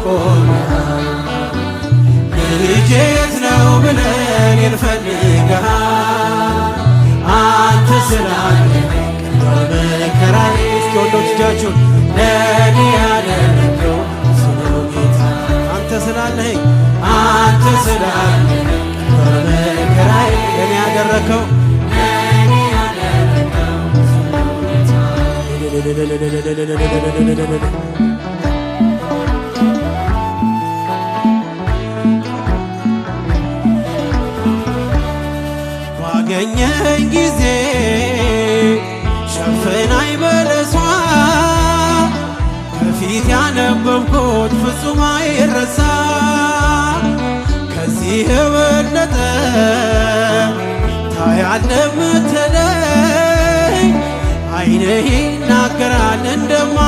ቆመሃል ልጄ የት ነው ብለን እንፈልግሃል አንተ ስላለህ በመከራዬ እስኪ ወንዶች እጃችሁን ለኔ ያደረገው ስለው ጌታ አንተ ስላለህ በመከራዬ ለኔ ያደረከው ባገኘኝ ጊዜ ሸፍናኝ በለሷ ከፊት ያነበብኩት ፍጹም አይረሳ ከዚህ የበለጠ ታያለህ ምትለኝ ዓይንህ ይናገራል እንደማ